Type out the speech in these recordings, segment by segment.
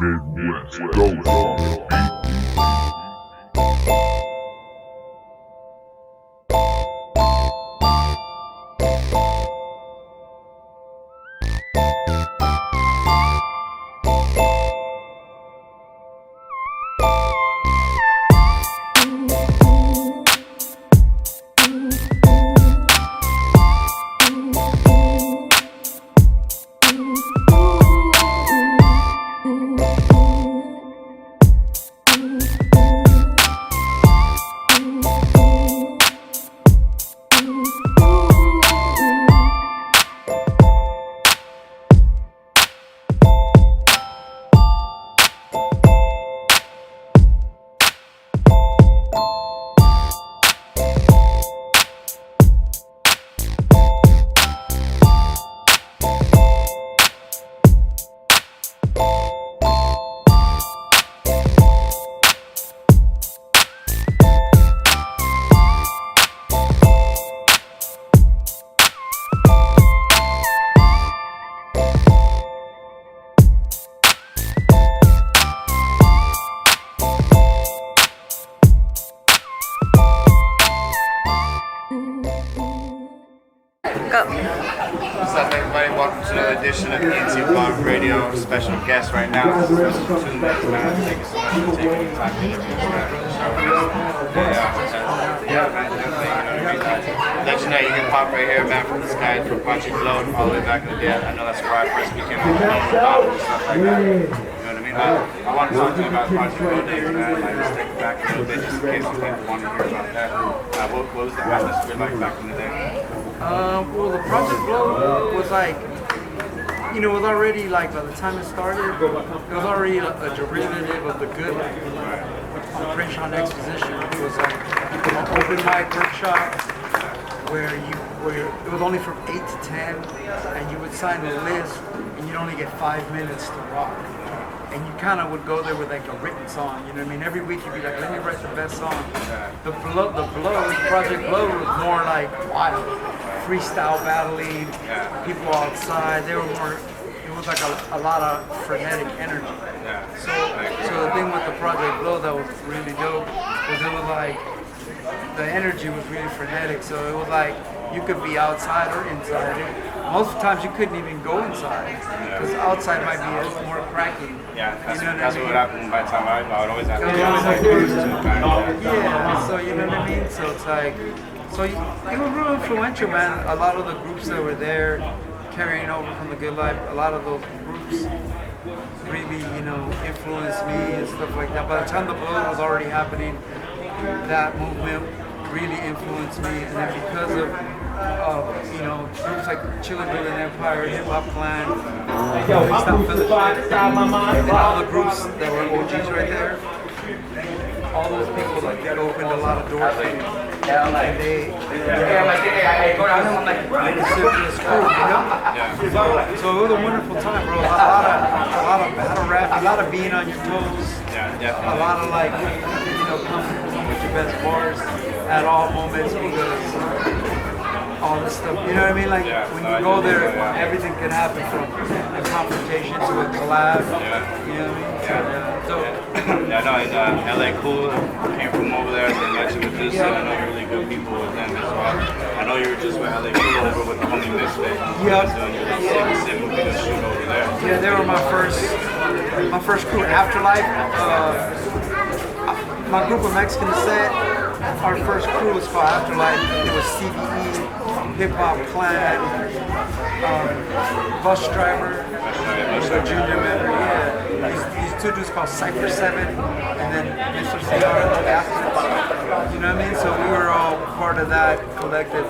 Midwest Ghost on the beat. Go. What's up, everybody? Welcome to another edition of ENT Blog Radio. Special guest right now. Special two next, man. Thank you so much for taking the time to interview us, man, for the show. Yeah, man, definitely. Let you know you can pop right here, man, from the sky, from Project Load all the way back in the day. I know that's where I first became a and stuff like that. You know what I mean? I want to talk to you about Project Load days, man. Like, just take it back a little bit, just in case some people want to hear about that. What was the atmosphere like back in the day? Well, the Project Glow was like, you know, it was already like, by the time it started, it was already a derivative of the good Operation on Exposition. It was like an open mic workshop where it was only from 8 to 10, and you would sign a list, and you'd only get 5 minutes to rock. And you kind of would go there with like a written song, you know what I mean? Every week you'd be like, let me write the best song. The Project Blow was more like wild, freestyle battling, people outside. They were more, it was like a lot of frenetic energy. So the thing with the Project Blow that was really dope was it was like, the energy was really frenetic. So it was like, you could be outside or inside. Most of the times you couldn't even go inside because outside might be more cracking. Yeah, that's, you know that's what would happen by the time I would always have to do Yeah, so you know what I mean? So it's like, it was real influential, man. A lot of the groups that were there carrying over from the Good Life, a lot of those groups really, you know, influenced me and stuff like that. By the time the Blood was already happening, that movement really influenced me, and then because of you know, groups like Chillin' Building Empire, Hip Hop Clan, Freestyle Fellowship, and all the groups that were OGs right there, all those people, like, they opened a lot of doors for me. And they cool, you know? So it was a wonderful time, bro. A lot of battle rap, a lot of being on your toes. Yeah, definitely. A lot of, like, you know, coming with your best bars at all moments, because all this stuff, you know what I mean? Like, when you go there, everything can happen, from a confrontation to a collab. You know what I mean? Yeah, no, LA Cool came from over there. They met you with this, and I know you're really good people with them as well. I know you were just with LA Cool over with the homie Misfit. Yeah. Doing your sim movie and shoot over there. Yeah, they were my first crew. Afterlife, my group of Mexican descent, our first crew was called Afterlife. It was CBE, Hip Hop Clan, Bus Driver, was a junior member. Yeah, these two dudes called Cypher 7, and then Mr. CR and the Bastards. You know what I mean? So we were all part of that collective,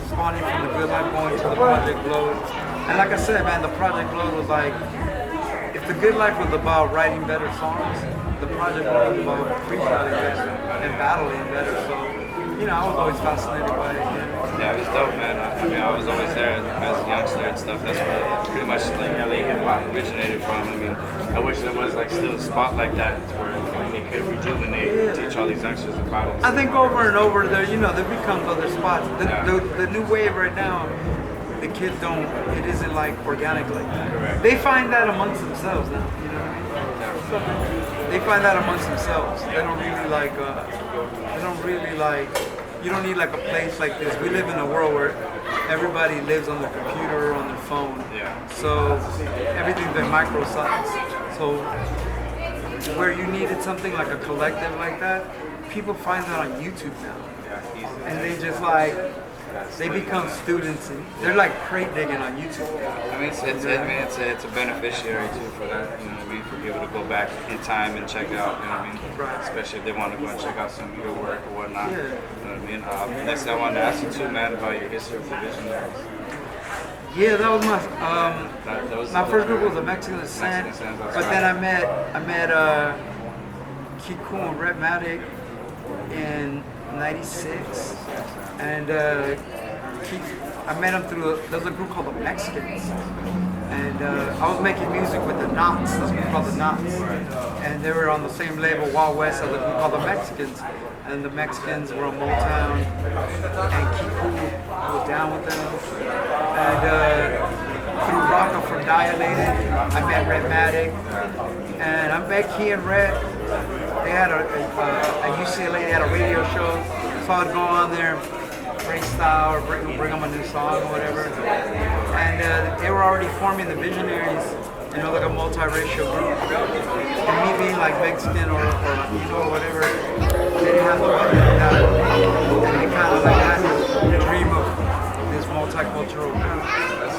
spawning from the Good Life going to the Project Load. And like I said, man, the Project Load was like, if the Good Life was about writing better songs, the Project Load was about freestyling better and battling better. So, you know, I was always fascinated by it. Yeah, it was dope, man. I mean, I was always there as a youngster and stuff. That's where pretty much like LA hip hop originated from. I mean, I wish there was like still a spot like that where they could rejuvenate, teach all these youngsters about it. I think over and over there, you know, there becomes other spots. The new wave right now, the kids don't, it isn't like organic like that. Correct. They find that amongst themselves now, you know what I mean? they find that amongst themselves. They don't really like. You don't need like a place like this. We live in a world where everybody lives on their computer or on their phone. Yeah. So everything's been micro-sized. So where you needed something like a collective like that, people find that on YouTube now. And they just like, they become students and they're like crate digging on YouTube. I mean, it's a beneficiary too for that, you know what I mean, for people to go back in time and check out, you know what I mean, Right. Especially if they want to go and check out some of your work or whatnot, Yeah. you know what I mean. Next, I wanted to ask you too, man, about your history of the Visionaries. Yeah, that was That was my first group was the MXXNSHINE, but then I met Kiku and Red Matic in '96, and I met him through there's a group called the Mexicans, and I was making music with the Knots. That's a group called the Knots, and they were on the same label, Wild West, as a group called the Mexicans, and the Mexicans were on Motown, and Kiku was down with them, and through Rocca from Dilated, I met Red Matic, and I met Key and Red. They had a UCLA, they had a radio show, so I'd go on there, freestyle or bring them a new song or whatever. And they were already forming the Visionaries, you know, like a multiracial group. And me being like Mexican or Latino or whatever, they didn't have nobody like that. And they kind of like had this dream of this multicultural group.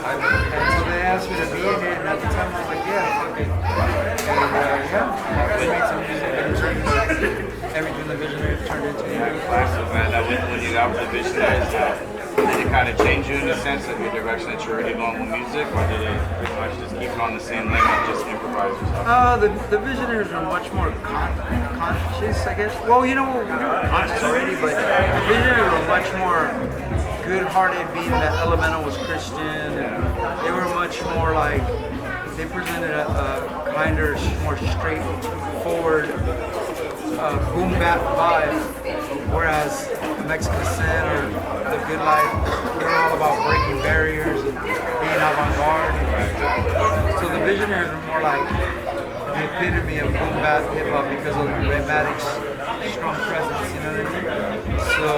And so they asked me to be in it, and at the time I was like, yeah, fuck it. And yeah, we made some music and it turned into everything the Visionaries turned into. Classic, man. Now, when you got with the Visionaries, did it kind of change you in the sense of your direction that you're already going with music, or did it pretty much just keep it on the same lane and just improvise yourself? The Visionaries are much more conscious, I guess. Well, you know, we were conscious already, but the Visionaries were much more good-hearted, being that Elemental was Christian, and they were much more like, they presented a kinder, more straightforward boom bap vibe, whereas the MXXNSHINE or the Good Life, they're all about breaking barriers and being avant-garde. So the Visionaries are more like the epitome of boom bap hip hop because of Red Matic's strong presence, you know what I mean? So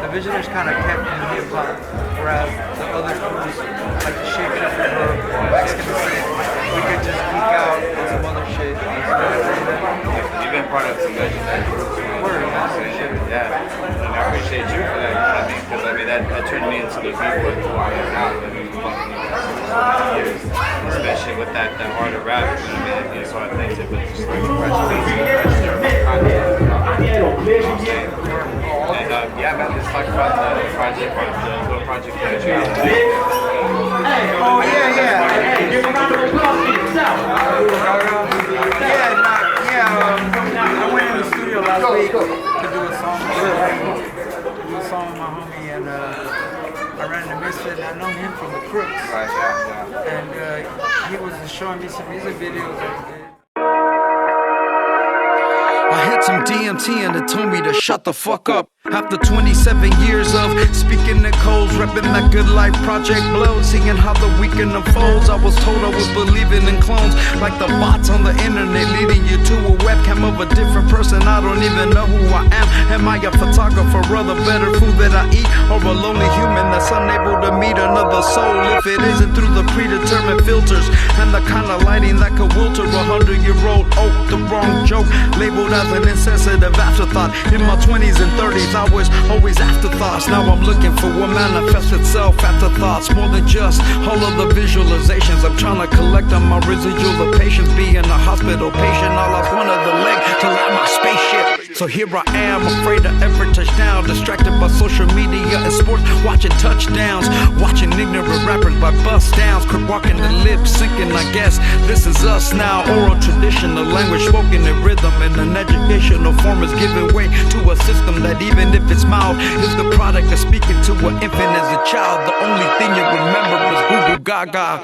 the Visionaries kind of kept in hip hop, whereas the other groups, like the Shake It Up or MXXNSHINE, we could just geek out on some other shit. You've been part of some legendary groups. Yeah, and I appreciate you for that. You know what I mean? Because I mean that turned me into the b-boy who I am now. I mean, so many years, especially with that art of rap. You know what I mean? It's hard things to but just like congratulations. And yeah, man, let's talk about the project, the little project that you have. Oh yeah. I went in the studio last week to do a song with my homie, and I ran into Misfit, and I know him from the Crooks. Right, yeah. And he was showing me some music videos that he did. I hit some DMT and it told me to shut the fuck up. After 27 years of speaking to codes, repping that Good Life Project Blow, seeing how the weekend unfolds. I was told I was believing in clones, like the bots on the internet, leading you to a webcam of a different person. I don't even know who I am. Am I a photographer of the better food that I eat, or a lonely human that's unable to meet another soul? If it isn't through the predetermined filters and the kind of lighting that could wilter 100-year-old oak, the wrong joke, labeled as an insensitive afterthought. In my 20s and 30s, I was always afterthoughts. Now I'm looking for what manifests itself afterthoughts. More than just all of the visualizations. I'm trying to collect on my residual of patience. Being a hospital patient, I lost one of the legs to land my spaceship. So here I am, afraid to ever touch down, distracted by social media and sports, watching touchdowns, watching ignorant rappers by bust downs, crip walking the lips, sinking. I guess this is us now. Oral tradition, the language spoken in rhythm, and an educational form is giving way to a system that, even if it's mild, is the product of speaking to an infant as a child. The only thing you remember is goo goo gaga,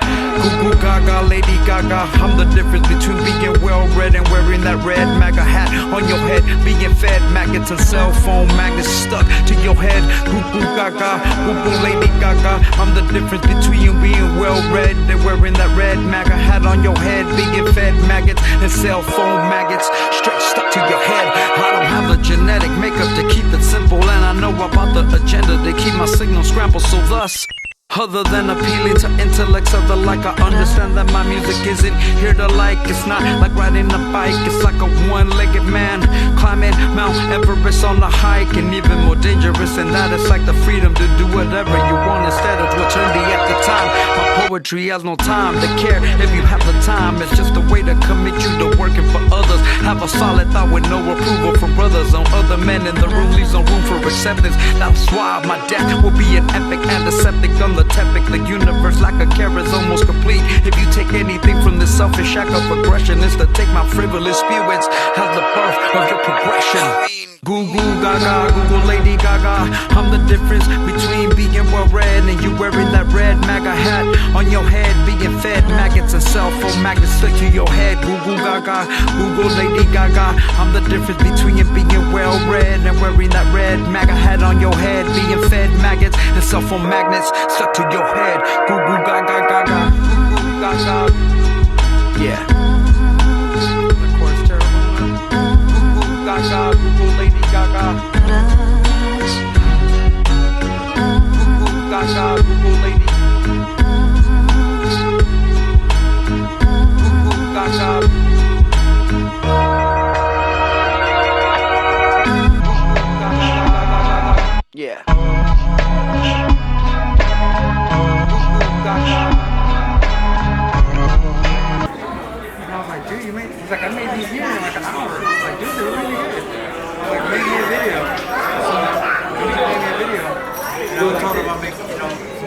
Lady Gaga. I'm the difference between being well-read and wearing that red MAGA hat on your head, being fed maggots and cell phone magnets stuck to your head. Goo goo gaga, Lady Gaga. I'm the difference between you being well-read and wearing that that red MAGA hat on your head, being fed maggots and cell phone maggots straight stuck to your head. I don't have the genetic makeup to keep it simple, and I know about the agenda to keep my signal scrambled. So thus, other than appealing to intellects of the like, I understand that my music isn't here to like. It's not like riding a bike, it's like a one-legged man climbing Mount Everest on a hike. And even more dangerous than that, it's like the freedom to do whatever you want instead of what's trendy at the time. My poetry has no time to care if you have the time. It's just a way to commit you to working for others. Have a solid thought with no approval from brothers on other men in the room, leaves no room for acceptance. That's why my death will be an epic antiseptic on the tepic. The universe like a care is almost complete. If you take anything from this selfish act of aggression, it's to take my frivolous spirits as the birth of your progression. Goo goo gaga, Google Lady Gaga. I'm the difference between being well read and you wearing that red MAGA hat on your head, being fed maggots and cell phone magnets stuck to your head. Google Gaga, Google Lady Gaga. I'm the difference between being well read and wearing that red MAGA hat on your head, being fed maggots and cell phone magnets stuck to your head. Google Gaga Gaga, Google Gaga. Yeah. The chorus terrible. Google Gaga, Google Lady Gaga. Google Gaga, Google Lady. Google Gaga. Yeah. He's like, I made these here in like an hour. I was like, dude, they're really good. I was like, make me a video. So he made me a video. And I was told him I'll make, some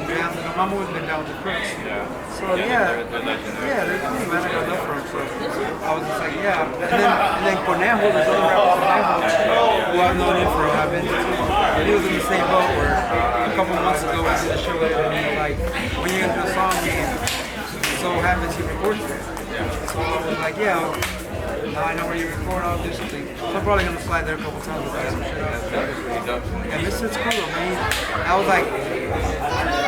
jams. And Mama has been down with the Crooks. Yeah. So yeah, they're cool, man. I got love for them. So I was just like, yeah. And then Conejo, there's other rapper Conejo, who I've known him for I've been to. He was in the same boat where a couple months ago we did a show with him and he was like, when you're gonna do a song game, so happens he recorded it. So I was like, yeah, now I know where you record, I'll do something. So I'm probably gonna slide there a couple times and try some shit out. Yeah, this shit's cool, man. I was like,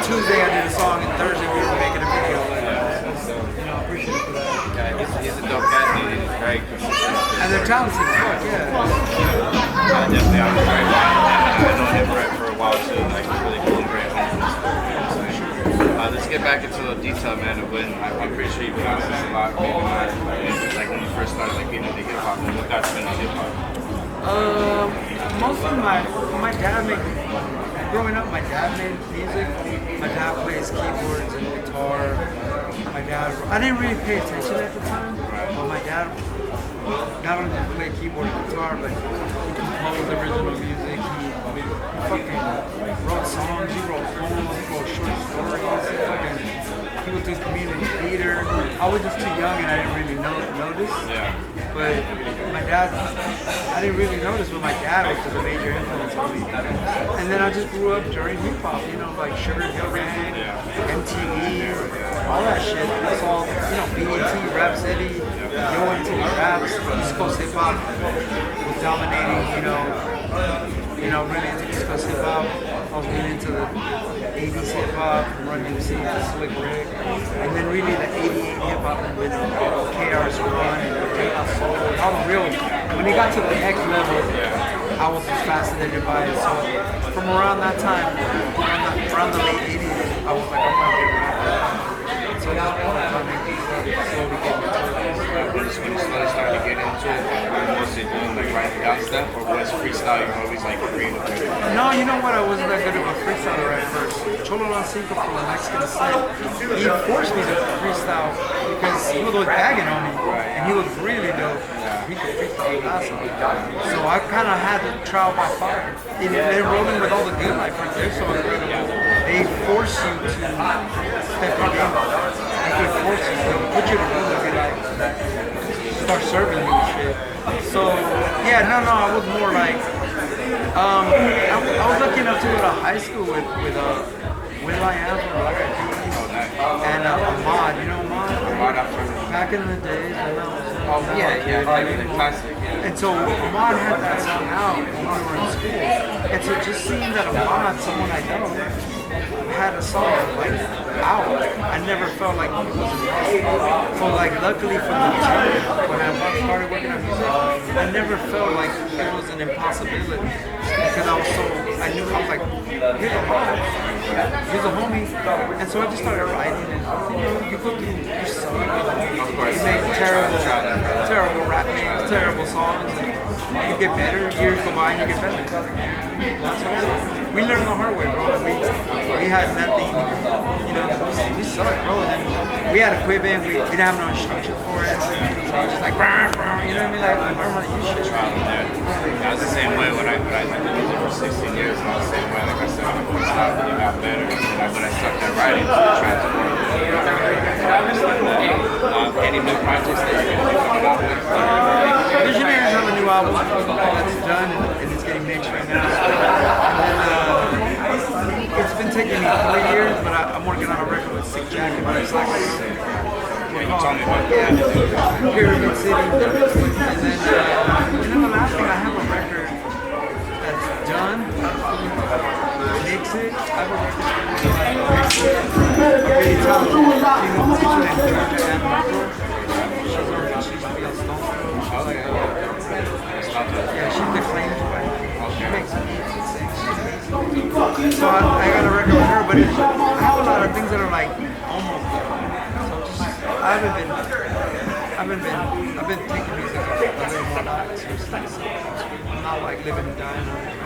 Tuesday I did a song and Thursday we were making a video. Like, I appreciate it for that. Yeah, he's a dope guy, dude. He's very consistent. And they're talented as fuck, yeah. Definitely, I'm very I've known him for a while too. Like, he's really cool and great. Let's get back into the detail, man, of when I'm pretty sure you've been doing this a lot, maybe not, like when you first started like getting into hip hop, and what got you into hip hop? Mostly my dad growing up, my dad made music. My dad plays keyboards and guitar. I didn't really pay attention at the time, but my dad not only did he play keyboard and guitar, but he composed original music. He fucking wrote songs, he wrote poems, he wrote short stories, he would do community theater. I was just too young and I didn't really notice. Yeah. But my dad, I didn't really notice, but my dad was just a major influence on me. And then I just grew up during hip hop, like Sugar Hill Gang, MTV, all that shit. It's all, BET, Rap City, Yo MTV Raps, East Coast hip hop was dominating, really into East Coast hip hop. I was really into the 80s hip hop, Run DMC, Slick Rick, and then really the 88 hip hop with KRS-One and De La Soul. I was real, when it got to the next level, I was just fascinated by it. So from around that time, around the late 80s, I was like, I'm gonna get rapper. So that's when I slowly get into it. When you slowly started to get into it, was it doing like writing down stuff, or was freestyle you always like creative? No, you know what? I wasn't that good of a freestyler at first. Cholo Cinco from the MXXNSHINE, he forced me to freestyle because he was bagging on me, and he was really dope. He could freestyle awesome. So I kind of had to trial by fire. And they're rolling with all the good life right there, so incredible. They force you to step your game up. They force you, they put you to really good life. Start serving you and shit. So yeah, no, I was more like I was lucky enough to go to high school with Will I Am from Black and Ahmad, you know Ahmad? Back in the days, The classic. And so Ahmad had that song out when we were in school. And so just seeing that Ahmad, someone I know, had a song like out. I never felt like it was impossible. So like luckily for the time when I started working on music, I never felt like it was an impossibility because I knew I was like, here's a homie, and so I just started writing and you go through your song. You make terrible rap names, terrible songs, and you get better. Years go by and you get better. That's what happened. We learned the hard way, bro. We had nothing, we sucked, bro. And then we had a quit band. We didn't have no instruction for it. So it was just like, you know what I mean? Like, I don't want to use shit. I was the same way when I did music for 16 years. And I was the same way, like I said, when I stopped, it got better. But I stuck there writing to try to work. Any new projects that you're going to be coming out with? Visionaries have a new album that's done and it's getting mixed right now. And then it's been taking me 3 years, but I'm working on a record with Sick Jacket. But it's like You told me about that. Pyramid City. And then the last thing, I have a record that's done. Mix it. I have a record. I'm really talented. Yeah, she's the claims wife. She makes beats and sings. So I got a record with her, but I have a lot of things that are like almost done. So I've been taking music a little more seriously. So I'm not like living and dying on it.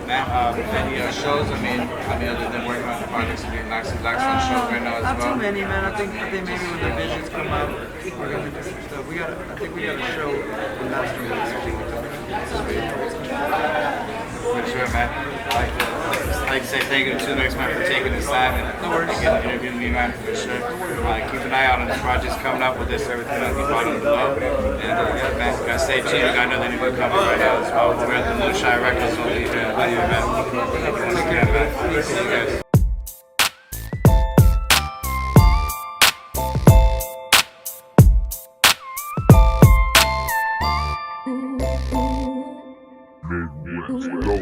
Man, any shows? I mean, other than working on the projects and doing Lax on shows right now as well. Not too many, man. I think maybe when the visions come up, we're gonna do some stuff. I think we got a show in Master For sure, man. Like to say thank you to the next man for taking this time and getting interviewing me, man, for sure. Keep an eye out on the projects coming up with this, everything that'll be bottom below. And yeah, man, gotta stay tuned. We got another interview coming right now as well. We're at the Moonshine Records. We'll be here. Love you, man. Thank you once again, man. See you guys. Midwest.